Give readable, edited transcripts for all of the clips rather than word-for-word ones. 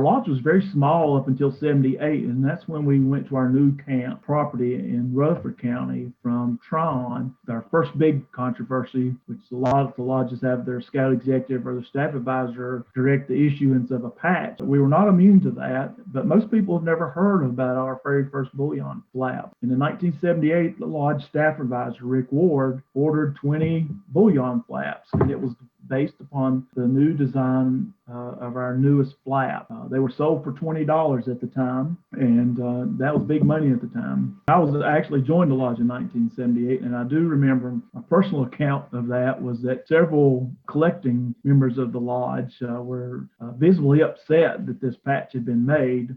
lodge was very small up until 78, and that's when we went to our new camp property in Rutherford County from Tron. Our first big controversy, which a lot of the lodges have their scout executive or their staff advisor direct the issuance of a patch. We were not immune to that, but most people have never heard about our very first bullion flap. And in 1978, the lodge staff advisor, Rick Ward, ordered 20 bullion flaps, and it was based upon the new design of our newest flap. They were sold for $20 at the time, and that was big money at the time. I was actually joined the lodge in 1978, and I do remember a personal account of that was that several collecting members of the lodge were visibly upset that this patch had been made.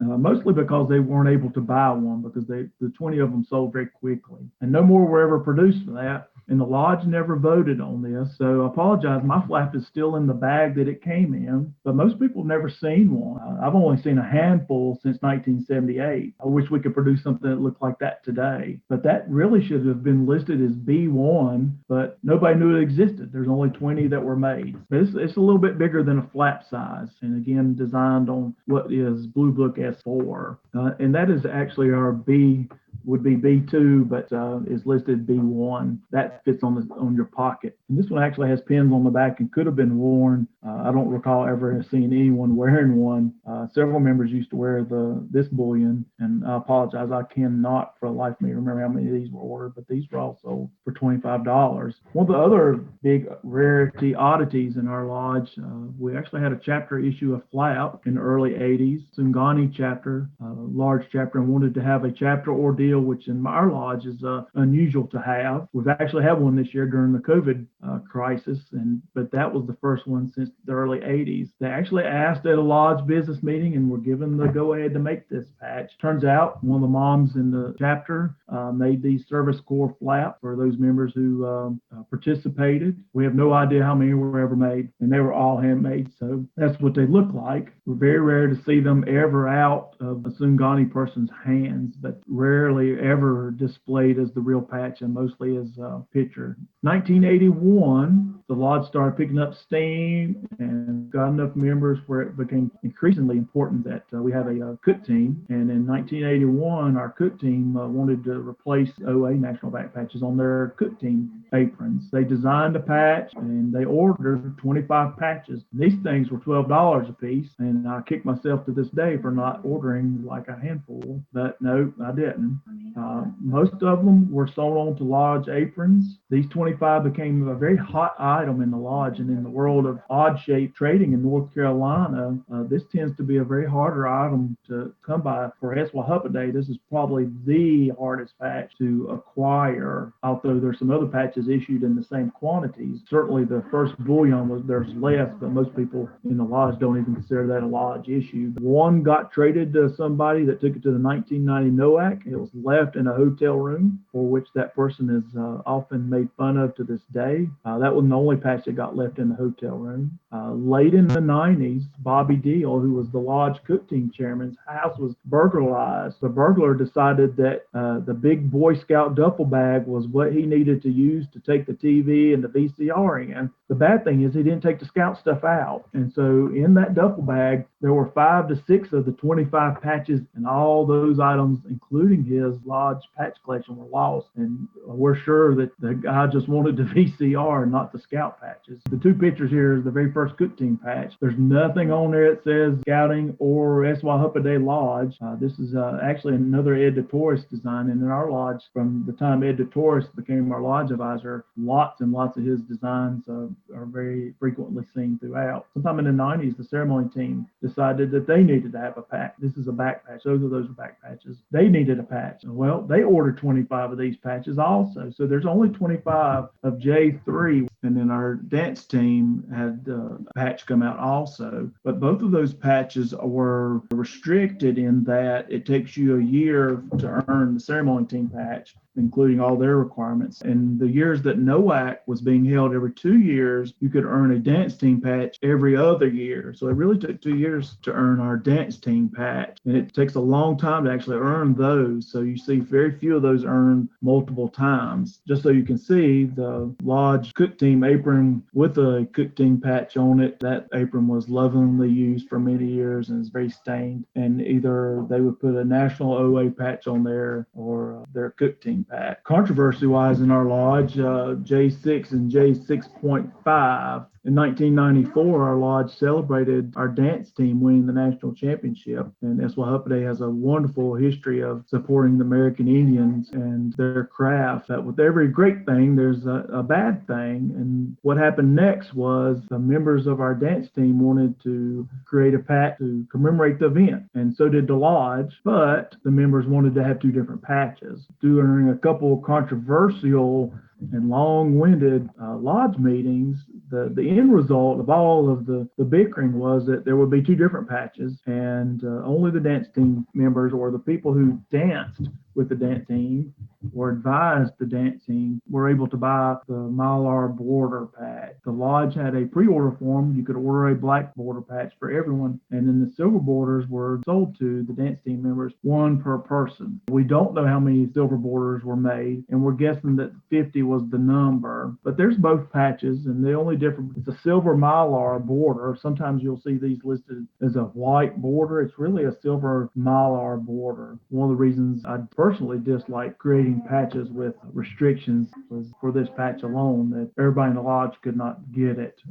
Mostly because they weren't able to buy one, because the 20 of them sold very quickly. And no more were ever produced for that. And the lodge never voted on this. So I apologize. My flap is still in the bag that it came in, but most people have never seen one. I've only seen a handful since 1978. I wish we could produce something that looked like that today. But that really should have been listed as B1, but nobody knew it existed. There's only 20 that were made. But it's a little bit bigger than a flap size. And again, designed on what is Blue Book S4. And that is actually our would be B2, but is listed B1. That fits on your pocket. And this one actually has pins on the back and could have been worn. I don't recall ever seeing anyone wearing one. Several members used to wear this bullion, and I apologize, I cannot for the life of me remember how many of these were ordered, but these were all sold for $25. One of the other big rarity oddities in our lodge, we actually had a chapter issue of flap in the early 80s. Sungani chapter, large chapter, and wanted to have a chapter ordeal, which in our lodge is unusual to have. We've actually had one this year during the COVID crisis, but that was the first one since the early 80s. They actually asked at a lodge business meeting and were given the go-ahead to make this patch. Turns out one of the moms in the chapter made these service corps flaps for those members who participated. We have no idea how many were ever made, and they were all handmade, so that's what they look like. We're very rare to see them ever out of a Sungani person's hands, but rarely ever displayed as the real patch and mostly as a picture. 1981, the lodge started picking up steam and got enough members where it became increasingly important that we have a cook team. And in 1981, our cook team wanted to replace OA National Back patches on their cook team aprons. They designed a patch and they ordered 25 patches. These things were $12 a piece, and I kick myself to this day for not ordering like a handful, but no, I didn't. Most of them were sold on to lodge aprons. These 25 became a very hot item in the lodge, and in the world of odd shape trading in North Carolina, this tends to be a very harder item to come by. For Eswau Huppeday, this is probably the hardest patch to acquire, although there's some other patches issued in the same quantities. Certainly the first bullion there's less, but most people in the lodge don't even consider that a lodge issue. One got traded to somebody that took it to the 1990 NOAC. It was left in a hotel room, for which that person is often made fun of to this day. That wasn't the only patch that got left in the hotel room. Late in the 90s, Bobby Deal, who was the lodge cook team chairman's house, was burglarized. The burglar decided that the big Boy Scout duffel bag was what he needed to use to take the TV and the VCR in. The bad thing is he didn't take the Scout stuff out. And so in that duffel bag, there were 5 to 6 of the 25 patches, and all those items, including his lodge patch collection, were lost. And we're sure that the guy just wanted the VCR, not the Scout patches. The two pictures here is the very first cook team patch. There's nothing on there that says Scouting or Eswau Huppeday Lodge. This is actually another Ed DeTorres design. And in our lodge, from the time Ed DeTorres became our lodge advisor, lots and lots of his designs are very frequently seen throughout. Sometime in the 90s, the ceremony team decided that they needed to have a patch. This is a back patch. Those are back patches. They needed a patch. Well, they ordered 25 of these patches also. So there's only 25 of J3. And then our dance team had a patch come out also. But both of those patches were restricted in that it takes you a year to earn the ceremony team patch, including all their requirements. And the years that NOAC was being held every 2 years, you could earn a dance team patch every other year. So it really took 2 years to earn our dance team patch. And it takes a long time to actually earn those. So you see very few of those earned multiple times. Just so you can see, the lodge cook team team apron with a cook team patch on it. That apron was lovingly used for many years and is very stained. And either they would put a national OA patch on there or their cook team patch. Controversy-wise in our lodge, J6 and J6.5. In 1994, our lodge celebrated our dance team winning the national championship. And Eswau Huppeday has a wonderful history of supporting the American Indians and their craft. That with every great thing, there's a bad thing. And what happened next was the members of our dance team wanted to create a patch to commemorate the event. And so did the lodge, but the members wanted to have two different patches. During a couple of controversial and long-winded lodge meetings, the end result of all of the bickering was that there would be two different patches, and only the dance team members or the people who danced with the dance team or advised the dance team were able to buy the Mylar border patch. The lodge had a pre-order form. You could order a black border patch for everyone, and then the silver borders were sold to the dance team members, one per person. We don't know how many silver borders were made, and we're guessing that 50 was the number, but there's both patches, and the only difference, it's a silver Mylar border. Sometimes you'll see these listed as a white border. It's really a silver Mylar border. One of the reasons I personally dislike creating patches with restrictions was for this patch alone, that everybody in the lodge could not get it.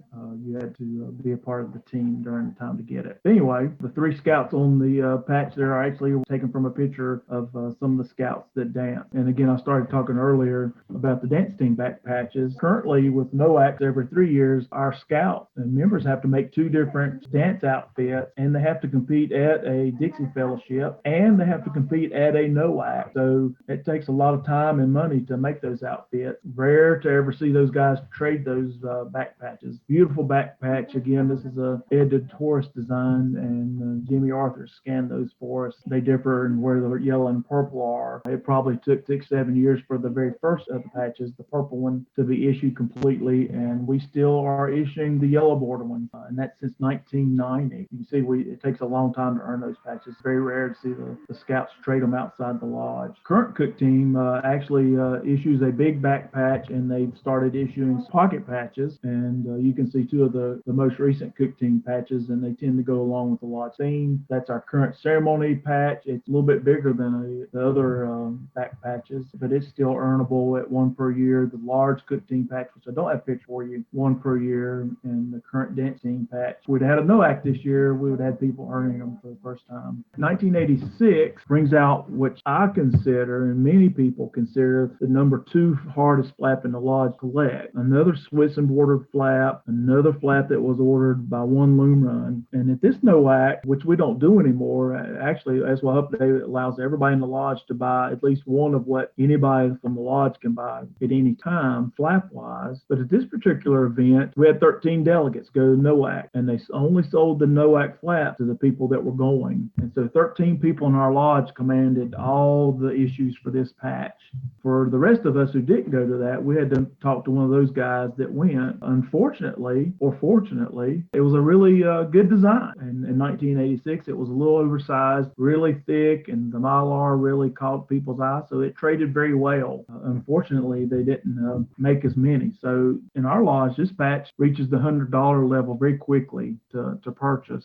You had to be a part of the team during the time to get it. Anyway, the three scouts on the patch there are actually taken from a picture of some of the scouts that dance. And again, I started talking earlier about the dance team back patches. Currently with NOAC, every 3 years, our scouts and members have to make two different dance outfits, and they have to compete at a Dixie Fellowship, and they have to compete at a NOAC. So it takes a lot of time and money to make those outfits. Rare to ever see those guys trade those back patches. Beautiful back patch. Again, this is a Ed Torres design, and Jimmy Arthur scanned those for us. They differ in where the yellow and purple are. It probably took 6-7 years for the very first of the patches, the purple one, to be issued completely, and we still are issuing the yellow border one, and that's since 1990. You can see it takes a long time to earn those patches. It's very rare to see the scouts trade them outside the lodge. Current cook team actually issues a big back patch, and they've started issuing pocket patches, and you can see two of the most recent cook team patches, and they tend to go along with the lodge theme. That's our current ceremony patch. It's a little bit bigger than the other back patches, but it's still earnable at one per year. The large cook team patch, which I don't have a picture for you, one per year, and the current dance team patch. If we'd had a NOAC this year, we would have had people earning them for the first time. 1986 brings out what I consider, and many people consider, the number 2 hardest flap in the lodge collect. Another Swiss embroidered flap, another flap that was ordered by one loom run. And at this NOAC, which we don't do anymore, actually, Eswau Huppeday allows everybody in the lodge to buy at least one of what anybody from the lodge can buy at any time, flap-wise. But at this particular event, we had 13 delegates go to NOAC, and they only sold the NOAC flap to the people that were going. And so 13 people in our lodge commanded all the issues for this patch. For the rest of us who didn't go to that, we had to talk to one of those guys that went. Unfortunately, or fortunately, it was a really good design. And in 1986, it was a little oversized, really thick, and the Mylar really caught people's eye, so it traded very well. Unfortunately, they didn't make as many. So in our lodge, this patch reaches the $100 level very quickly to purchase.